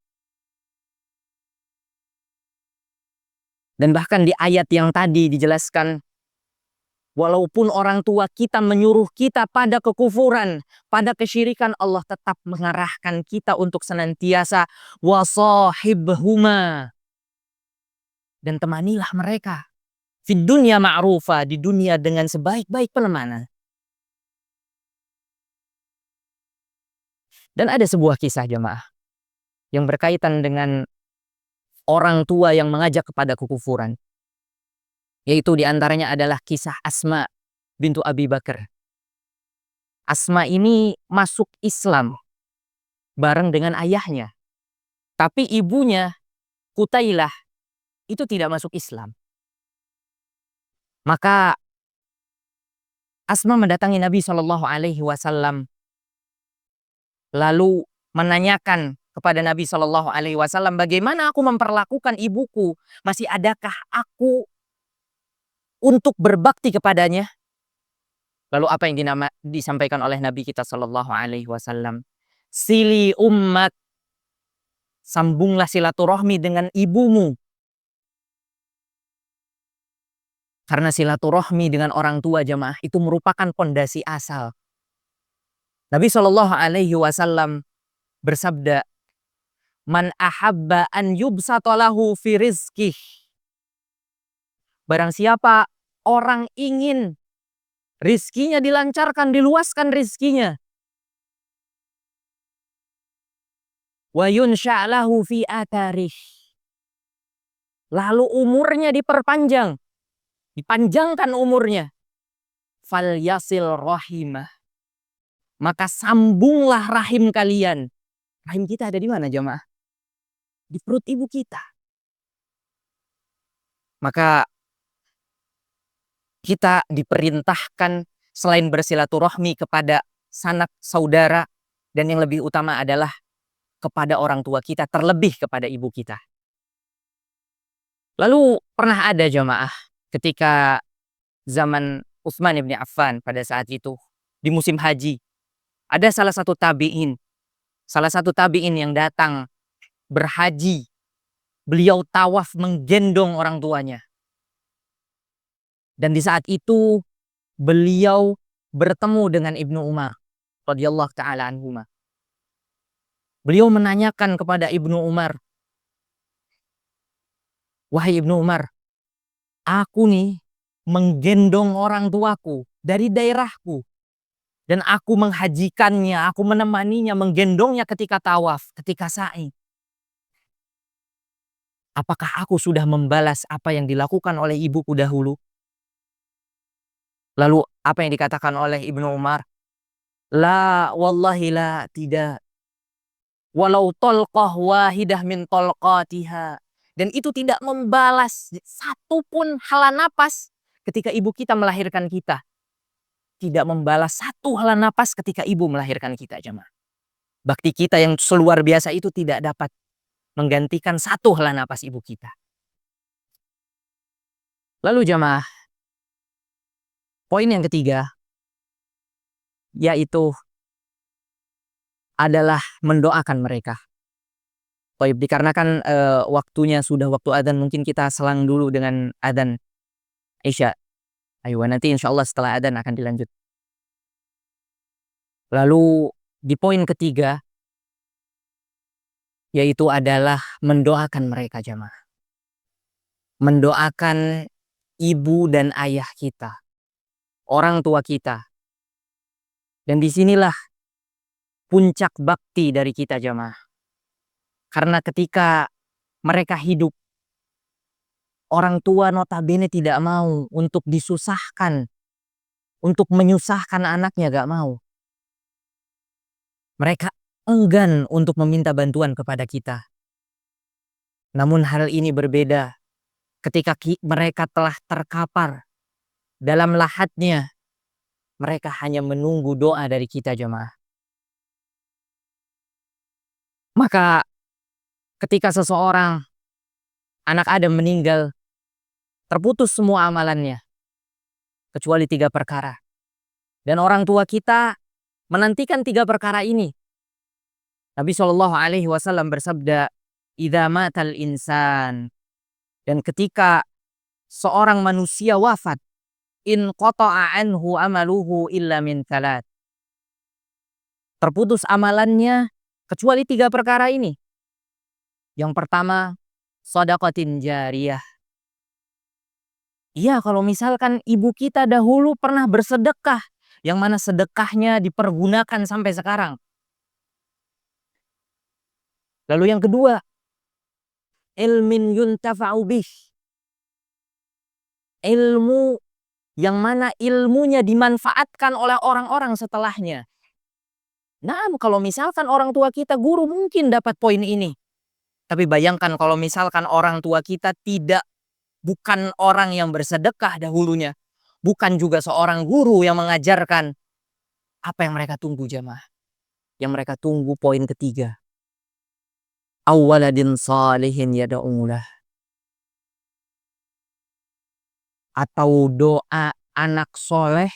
Dan bahkan di ayat yang tadi dijelaskan, walaupun orang tua kita menyuruh kita pada kekufuran, pada kesyirikan, Allah tetap mengarahkan kita untuk senantiasa wasahibhuma, dan temanilah mereka fid dunya ma'rufa, di dunia dengan sebaik-baik pelemana. Dan ada sebuah kisah, jemaah, yang berkaitan dengan orang tua yang mengajak kepada kekufuran. Yaitu diantaranya adalah kisah Asma bintu Abi Bakar. Asma ini masuk Islam bareng dengan ayahnya. Tapi ibunya, Qutailah, itu tidak masuk Islam. Maka Asma mendatangi Nabi SAW, lalu menanyakan kepada Nabi SAW, bagaimana aku memperlakukan ibuku? Masih adakah aku untuk berbakti kepadanya? Lalu apa yang disampaikan oleh Nabi kita SAW? Sili ummat, sambunglah silaturahmi dengan ibumu. Karena silaturahmi dengan orang tua, jamaah, itu merupakan pondasi asal. Nabi SAW bersabda, man ahabba an yubsatalahu fi rizkih. Barang siapa orang ingin rizkinya dilancarkan, diluaskan rizkinya, wa yunsha'lahu fi atarih, lalu umurnya diperpanjang, dipanjangkan umurnya, fal yasil rahimah, maka sambunglah rahim kalian. Rahim kita ada di mana, jemaah? Di perut ibu kita. Maka kita diperintahkan selain bersilaturahmi kepada sanak saudara, dan yang lebih utama adalah kepada orang tua kita, terlebih kepada ibu kita. Lalu pernah ada, jemaah, ketika zaman Utsman bin Affan pada saat itu, di musim haji, ada salah satu tabi'in yang datang berhaji. Beliau tawaf menggendong orang tuanya. Dan di saat itu beliau bertemu dengan Ibnu Umar radhiyallahu taala anhuma. Beliau menanyakan kepada Ibnu Umar, wahai Ibnu Umar, aku nih menggendong orang tuaku dari daerahku, dan aku menghajikannya, aku menemaninya, menggendongnya ketika tawaf, ketika sa'i. Apakah aku sudah membalas apa yang dilakukan oleh ibuku dahulu? Lalu apa yang dikatakan oleh Ibnu Umar? La wallahi la, tidak. Walau tolqah wahidah min tolqatiha, Dan itu tidak membalas satupun hala napas ketika ibu kita melahirkan kita. Tidak membalas satu hala napas ketika ibu melahirkan kita, jemaah. Bakti kita yang seluar biasa itu tidak dapat menggantikan satu hala napas ibu kita. Lalu jemaah, poin yang ketiga yaitu adalah mendoakan mereka. Baik, dikarenakan waktunya sudah waktu adzan, mungkin kita selang dulu dengan adzan Isya. Ayo, nanti insya Allah setelah adzan akan dilanjut. Lalu di poin ketiga yaitu adalah mendoakan mereka, jamaah. Mendoakan ibu dan ayah kita, orang tua kita. Dan disinilah puncak bakti dari kita, jamaah. Karena ketika mereka hidup, orang tua notabene tidak mau untuk disusahkan, untuk menyusahkan anaknya, gak mau. Mereka enggan untuk meminta bantuan kepada kita. Namun hal ini berbeda ketika mereka telah terkapar dalam lahatnya. Mereka hanya menunggu doa dari kita, jemaah. Maka ketika seseorang, anak Adam meninggal, terputus semua amalannya kecuali 3 perkara. Dan orang tua kita menantikan 3 perkara ini. Nabi SAW bersabda, "Idza matal insan." Dan ketika seorang manusia wafat, in qata'a anhu amaluhu illa min thalat. Terputus amalannya kecuali 3 perkara ini. Yang pertama, shadaqatin jariyah. Iya, kalau misalkan ibu kita dahulu pernah bersedekah, yang mana sedekahnya dipergunakan sampai sekarang. Lalu yang kedua, ilmin yuntafa'u bih. Ilmu yang mana ilmunya dimanfaatkan oleh orang-orang setelahnya. Nah, kalau misalkan orang tua kita guru mungkin dapat poin ini. Tapi bayangkan kalau misalkan orang tua kita bukan orang yang bersedekah dahulunya. Bukan juga seorang guru yang mengajarkan. Apa yang mereka tunggu, jamaah? Yang mereka tunggu poin ketiga. Awaladin salihin yada'ulah. Atau doa anak soleh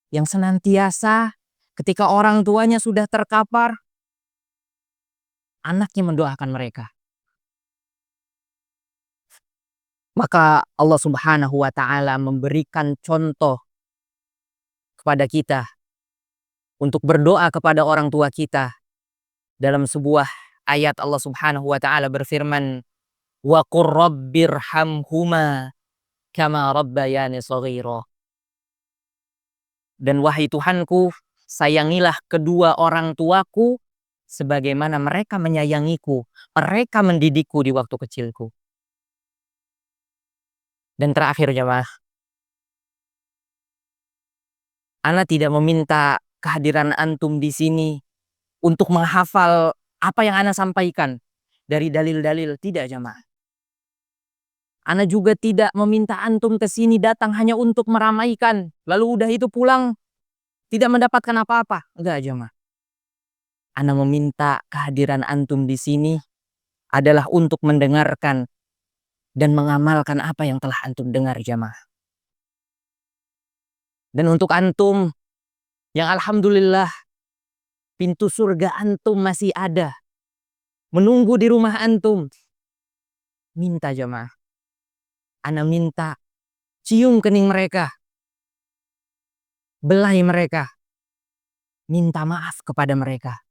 yang senantiasa ketika orang tuanya sudah terkapar, anaknya mendoakan mereka. Maka Allah Subhanahu wa ta'ala memberikan contoh kepada kita untuk berdoa kepada orang tua kita. Dalam sebuah ayat Allah Subhanahu wa ta'ala berfirman, "Wa qur rabbirhamhuma kama rabbayani shaghira." Dan wahai Tuhanku, sayangilah kedua orang tuaku sebagaimana mereka menyayangiku, mereka mendidikku di waktu kecilku. Dan terakhir, jemaah, ana tidak meminta kehadiran antum di sini untuk menghafal apa yang ana sampaikan dari dalil-dalil, tidak, jemaah. Ana juga tidak meminta antum ke sini datang hanya untuk meramaikan, lalu udah itu pulang tidak mendapatkan apa-apa. Enggak, jemaah. Ana meminta kehadiran antum di sini adalah untuk mendengarkan dan mengamalkan apa yang telah antum dengar, jemaah. Dan untuk antum yang alhamdulillah pintu surga antum masih ada, menunggu di rumah antum, minta, jemaah. Ana minta cium kening mereka, belai mereka, minta maaf kepada mereka,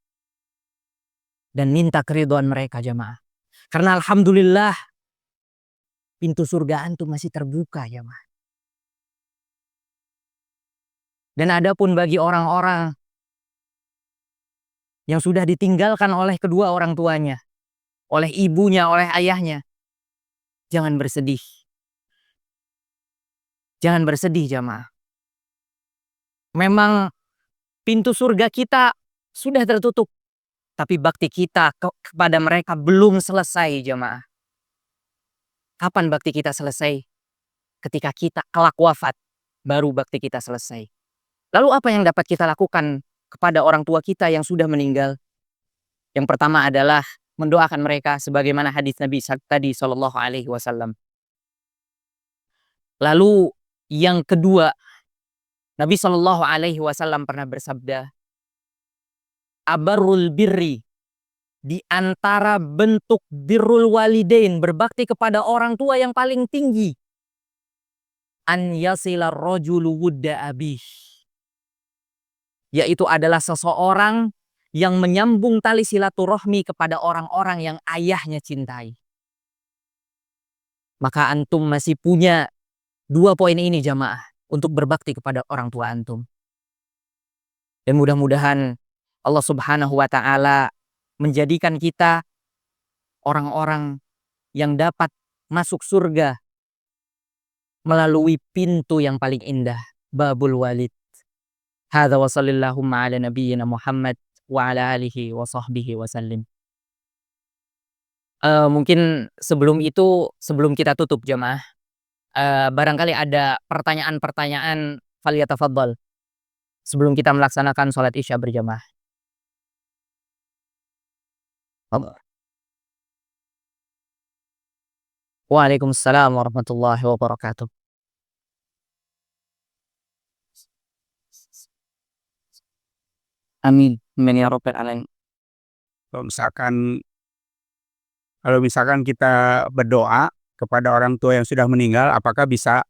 dan minta keridhaan mereka, jemaah. Karena alhamdulillah pintu surga antum masih terbuka, jemaah. Dan adapun bagi orang-orang yang sudah ditinggalkan oleh kedua orang tuanya, oleh ibunya, oleh ayahnya, jangan bersedih. Jangan bersedih, jemaah. Memang pintu surga kita sudah tertutup, tapi bakti kita kepada mereka belum selesai, jemaah. Kapan bakti kita selesai? Ketika kita kelak wafat, baru bakti kita selesai. Lalu apa yang dapat kita lakukan kepada orang tua kita yang sudah meninggal? Yang pertama adalah mendoakan mereka sebagaimana hadis Nabi tadi Shallallahu Alaihi Wasallam. Lalu yang kedua, Nabi Shallallahu Alaihi Wasallam pernah bersabda, abarul birri, di antara bentuk birrul walidain, berbakti kepada orang tua yang paling tinggi, an yasila rajulu wudda abih, yaitu adalah seseorang yang menyambung tali silaturahmi kepada orang-orang yang ayahnya cintai. Maka antum masih punya 2 poin ini jamaah untuk berbakti kepada orang tua antum. Dan mudah-mudahan Allah Subhanahu wa taala menjadikan kita orang-orang yang dapat masuk surga melalui pintu yang paling indah, babul walid. Hadza wa sallallahu ala nabiyyina Muhammad wa ala alihi wa sahbihi wa sallim. Mungkin sebelum itu, sebelum kita tutup jamaah, barangkali ada pertanyaan-pertanyaan, falyatafaddal sebelum kita melaksanakan sholat isya berjamaah. Waalaikumsalam warahmatullahi wabarakatuh. Amin. Amin ya rabbal alamin. Kalau misalkan kita berdoa kepada orang tua yang sudah meninggal, apakah bisa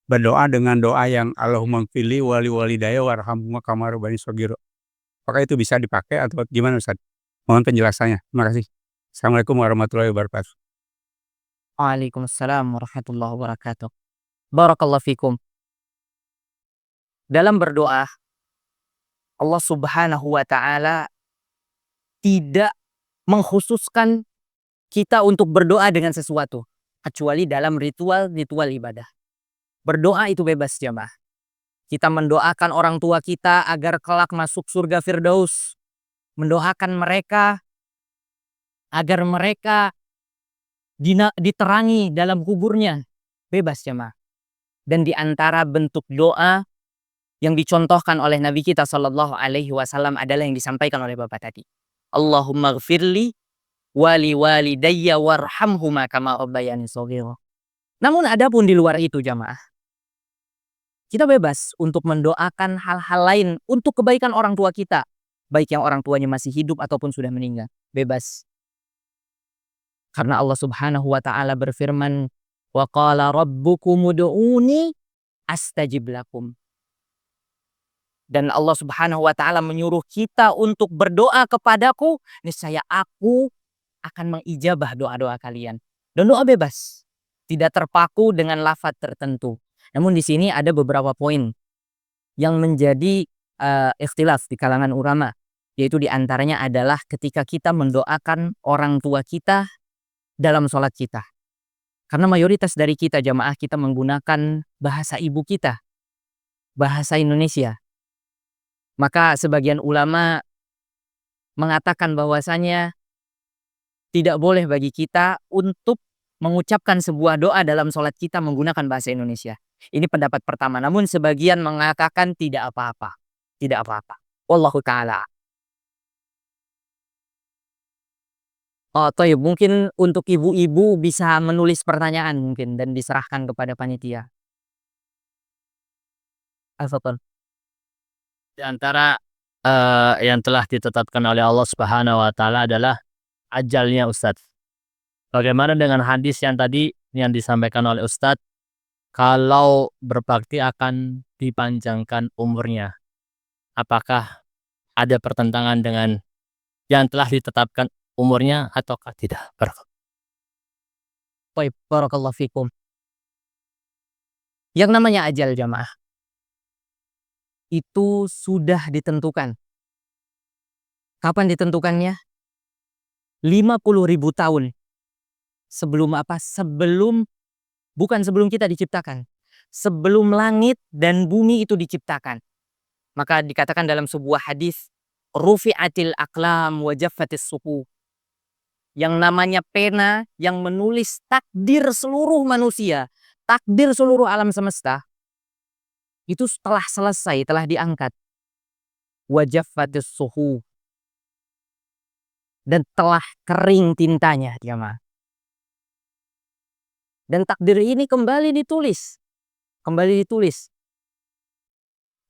berdoa dengan doa yang Allahumma fili wali walidaya warhamhuma kama rabbayani shaghira? Apakah itu bisa dipakai atau gimana Ustaz? Mohon penjelasannya. Terima kasih. Assalamualaikum warahmatullahi wabarakatuh. Waalaikumsalam warahmatullahi wabarakatuh. Barakallahu fikum. Dalam berdoa, Allah Subhanahu wa taala tidak mengkhususkan kita untuk berdoa dengan sesuatu kecuali dalam ritual ibadah. Berdoa itu bebas jamaah. Kita mendoakan orang tua kita agar kelak masuk surga Firdaus. Mendoakan mereka agar mereka diterangi dalam kuburnya. Bebas jamaah. Dan di antara bentuk doa yang dicontohkan oleh Nabi kita Shallallahu Alaihi Wasallam adalah yang disampaikan oleh Bapak tadi. Allahumma gfirli wali walidayya warhamhuma kama rabbayani shaghira. Namun adapun di luar itu jamaah, kita bebas untuk mendoakan hal-hal lain untuk kebaikan orang tua kita, baik yang orang tuanya masih hidup ataupun sudah meninggal. Bebas. Karena Allah Subhanahu wa taala berfirman, wa qala rabbukum ud'uni astajib lakum. Dan Allah Subhanahu wa taala menyuruh kita untuk berdoa kepadaku, niscaya aku akan mengijabah doa-doa kalian. Dan doa bebas, tidak terpaku dengan lafaz tertentu. Namun di sini ada beberapa poin yang menjadi ikhtilaf di kalangan ulama, yaitu di antaranya adalah ketika kita mendoakan orang tua kita dalam sholat kita. Karena mayoritas dari kita jamaah kita menggunakan bahasa ibu kita, bahasa Indonesia. Maka sebagian ulama mengatakan bahwasanya tidak boleh bagi kita untuk mengucapkan sebuah doa dalam sholat kita menggunakan bahasa Indonesia. Ini pendapat pertama. Namun sebagian mengatakan tidak apa-apa. Tidak apa-apa. Wallahu ta'ala. Oh, toyib. Mungkin untuk ibu-ibu bisa menulis pertanyaan mungkin dan diserahkan kepada panitia. Al-Fadhal. Di antara yang telah ditetapkan oleh Allah Subhanahu wa taala adalah ajalnya Ustadz. Bagaimana dengan hadis yang tadi yang disampaikan oleh Ustadz, kalau berbakti akan dipanjangkan umurnya? Apakah ada pertentangan dengan yang telah ditetapkan umurnya ataukah tidak? Baik, barakallahu fikum. Yang namanya ajal jamaah itu sudah ditentukan. Kapan ditentukannya? 50.000 tahun sebelum apa? Bukan sebelum kita diciptakan. Sebelum langit dan bumi itu diciptakan. Maka dikatakan dalam sebuah hadis, rufi'atil aqlam wa jaffatis suku. yang namanya pena yang menulis takdir seluruh manusia, takdir seluruh alam semesta, itu telah selesai, telah diangkat. Wajaffatis suhu, dan telah kering tintanya, jemaah. Dan takdir ini kembali ditulis.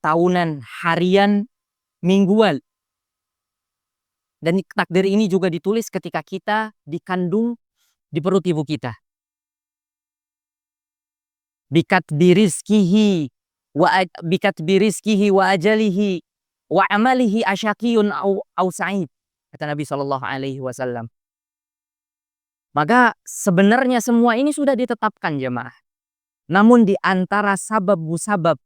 Tahunan, harian, mingguan. Dan takdir ini juga ditulis ketika kita dikandung di perut ibu kita. Bikatbi rizkihi wa ajalihi wa amalihi asyakiyun au sa'id. Kata Nabi SAW. Maka sebenarnya semua ini sudah ditetapkan, jemaah. Namun di antara sabab musabab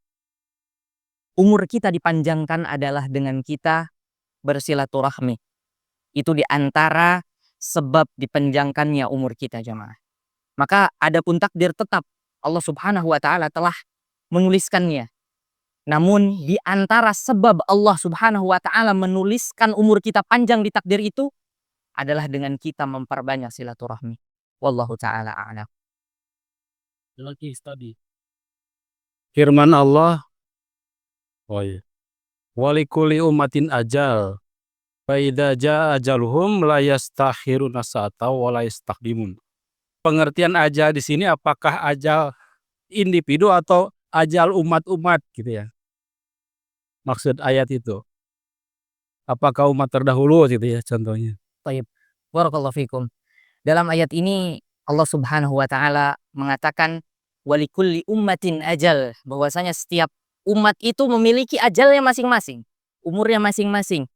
umur kita dipanjangkan adalah dengan kita bersilaturahmi. Itu di antara sebab dipanjangkannya umur kita, jemaah. Maka adapun takdir tetap Allah Subhanahu wa taala telah menuliskannya. Namun di antara sebab Allah Subhanahu wa taala menuliskan umur kita panjang di takdir itu adalah dengan kita memperbanyak silaturahmi. Wallahu taala a'lam. Firman Allah, walikuli ummatin ajal, fa idza jaa ajaluhum la yastakhiruna sa'ata wa la yastaqdimun. Pengertian ajal di sini apakah ajal individu atau ajal umat-umat gitu ya. Maksud ayat itu. Apakah umat terdahulu gitu ya contohnya. Baik. Barakallahu fikum. Dalam ayat ini Allah Subhanahu wa taala mengatakan walikulli ummatin ajal, bahwasanya setiap umat itu memiliki ajalnya masing-masing, umurnya masing-masing.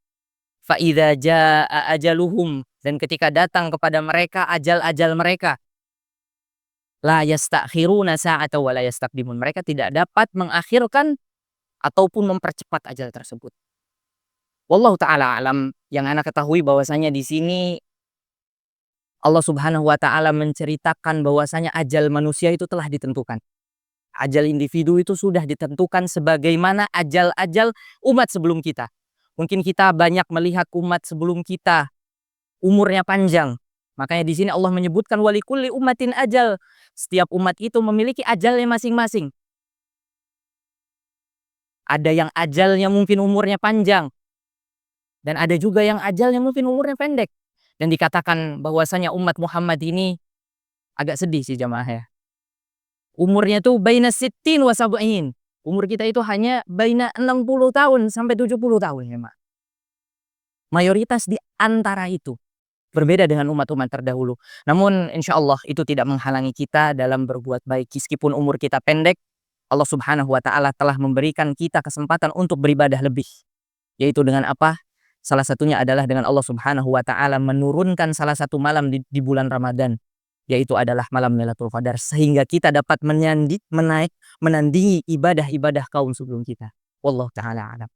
Fa idza jaa ajaluhum, dan ketika datang kepada mereka ajal-ajal mereka, la yastakhiruna sa'ata wa la yastaqdimun. Mereka tidak dapat mengakhirkan ataupun mempercepat ajal tersebut. Wallahu taala alam. Yang anak ketahui bahwasanya di sini Allah Subhanahu wa taala menceritakan bahwasanya ajal manusia itu telah ditentukan. Ajal individu itu sudah ditentukan sebagaimana ajal-ajal umat sebelum kita. Mungkin kita banyak melihat umat sebelum kita umurnya panjang. Makanya di sini Allah menyebutkan walikulli ummatin ajal. Setiap umat itu memiliki ajalnya masing-masing. Ada yang ajalnya mungkin umurnya panjang. Dan ada juga yang ajalnya mungkin umurnya pendek. Dan dikatakan bahwasanya umat Muhammad ini agak sedih sih jamaah ya. Umurnya tuh baina sittin wa sab'in. Umur kita itu hanya baina 60 tahun sampai 70 tahun ya, Mak. Mayoritas di antara itu berbeda dengan umat-umat terdahulu. Namun insya Allah itu tidak menghalangi kita dalam berbuat baik. Meskipun umur kita pendek, Allah Subhanahu wa taala telah memberikan kita kesempatan untuk beribadah lebih. Yaitu dengan apa? Salah satunya adalah dengan Allah Subhanahu wa taala menurunkan salah satu malam di bulan Ramadan, yaitu adalah malam Lailatul Qadar, sehingga kita dapat menandingi ibadah-ibadah kaum sebelum kita. Wallahu taala alam.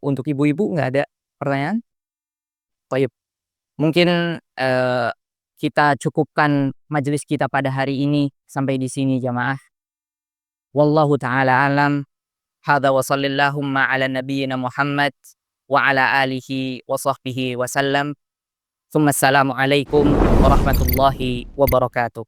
Untuk ibu-ibu nggak ada pertanyaan? Baik. Mungkin kita cukupkan majelis kita pada hari ini sampai di sini jamaah. Wallahu taala alam. Hadza wa sallallahu ala nabiyyina Muhammad wa ala alihi wa sahbihi wa sallam. Assalamu alaikum warahmatullahi wabarakatuh.